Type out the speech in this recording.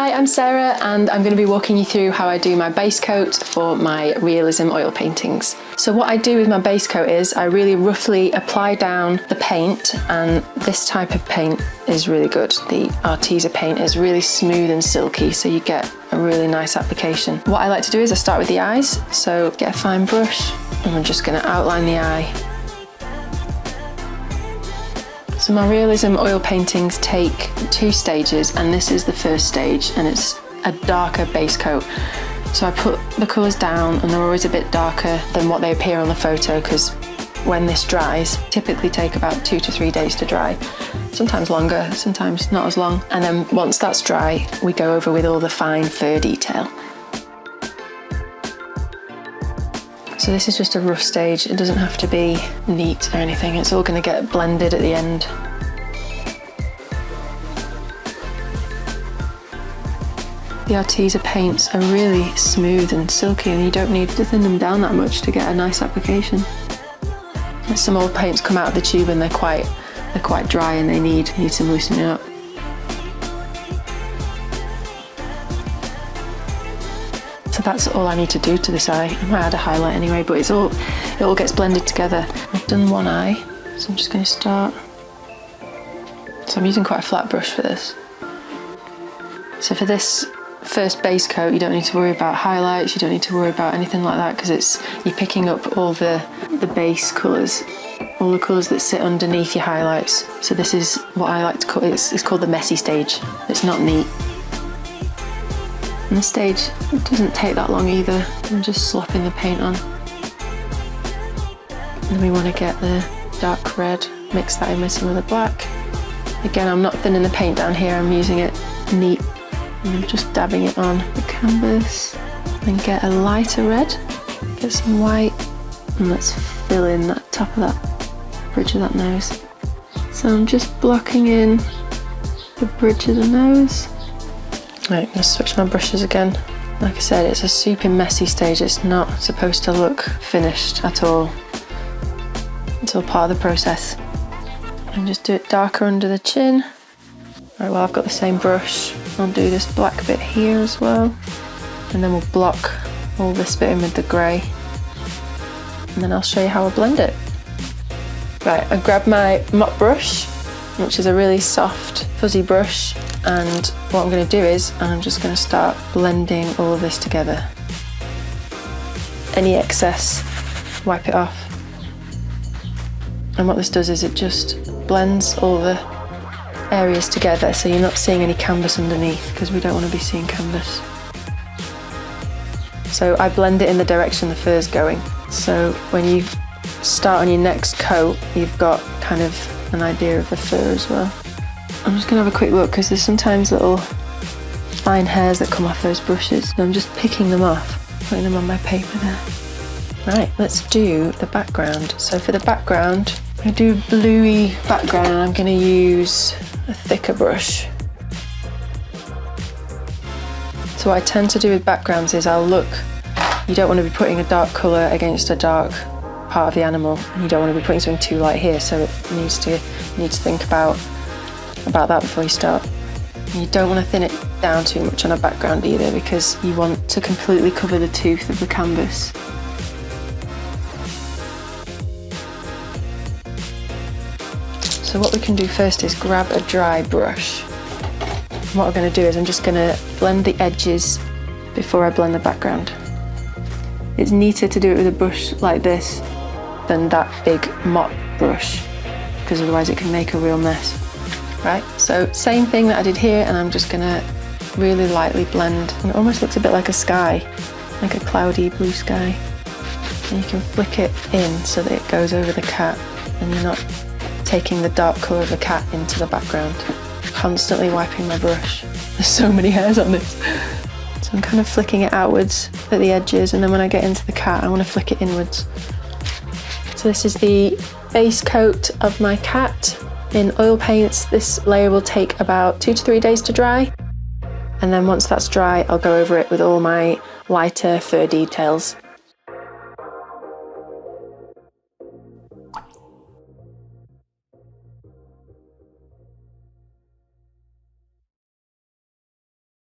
Hi, I'm Sarah and I'm going to be walking you through how I do my base coat for my realism oil paintings. So what I do with my base coat is I really roughly apply down the paint, and this type of paint is really good. The Arteza paint is really smooth and silky, so you get a really nice application. What I like to do is I start with the eyes, so get a fine brush and I'm just going to outline the eye. So my realism oil paintings take 2 stages, and this is the first stage, and it's a darker base coat. So I put the colours down and they're always a bit darker than what they appear on the photo, because when this dries, typically take about 2 to 3 days to dry. Sometimes longer, sometimes not as long. And then once that's dry, we go over with all the fine fur detail. So this is just a rough stage. It doesn't have to be neat or anything. It's all going to get blended at the end. The Arteza paints are really smooth and silky, and you don't need to thin them down that much to get a nice application. Some old paints come out of the tube and they're quite dry and they need some loosening up. So that's all I need to do to this eye. I might add a highlight anyway, but it all gets blended together. I've done one eye, so I'm just going to start. So I'm using quite a flat brush for this. So for this first base coat, you don't need to worry about highlights, you don't need to worry about anything like that, because you're picking up all the base colours, all the colours that sit underneath your highlights. So this is what I like to call, it's called the messy stage. It's not neat. And the stage doesn't take that long either. I'm just slopping the paint on. And then we want to get the dark red, mix that in with some of the black. Again, I'm not thinning the paint down here, I'm using it neat. And I'm just dabbing it on the canvas. And get a lighter red, get some white, and let's fill in that top of that bridge of that nose. So I'm just blocking in the bridge of the nose. Right, I'm going to switch my brushes again. Like I said, it's a super messy stage. It's not supposed to look finished at all. It's all part of the process. And just do it darker under the chin. Right, well, I've got the same brush. I'll do this black bit here as well. And then we'll block all this bit in with the grey. And then I'll show you how I blend it. Right, I grabbed my mop brush, which is a really soft, fuzzy brush. And what I'm going to do is, I'm just going to start blending all of this together. Any excess, wipe it off. And what this does is it just blends all the areas together, so you're not seeing any canvas underneath, because we don't want to be seeing canvas. So I blend it in the direction the fur's going. So when you start on your next coat, you've got kind of an idea of the fur as well. I'm just going to have a quick look, because there's sometimes little fine hairs that come off those brushes. So I'm just picking them off, putting them on my paper there. Right, let's do the background. So for the background, I'm going to do a bluey background, and I'm going to use a thicker brush. So what I tend to do with backgrounds is I'll look, you don't want to be putting a dark colour against a dark part of the animal, and you don't want to be putting something too light here, so it needs to think about that before you start. And you don't want to thin it down too much on a background either, because you want to completely cover the tooth of the canvas. So what we can do first is grab a dry brush. And what we're going to do is I'm just going to blend the edges before I blend the background. It's neater to do it with a brush like this than that big mop brush, because otherwise it can make a real mess. Right, so same thing that I did here, and I'm just going to really lightly blend. And it almost looks a bit like a sky, like a cloudy blue sky. And you can flick it in so that it goes over the cat, and you're not taking the dark colour of the cat into the background. Constantly wiping my brush. There's so many hairs on this. So I'm kind of flicking it outwards at the edges, and then when I get into the cat, I want to flick it inwards. So this is the base coat of my cat in oil paints. This layer will take about 2 to 3 days to dry. And then once that's dry, I'll go over it with all my lighter fur details.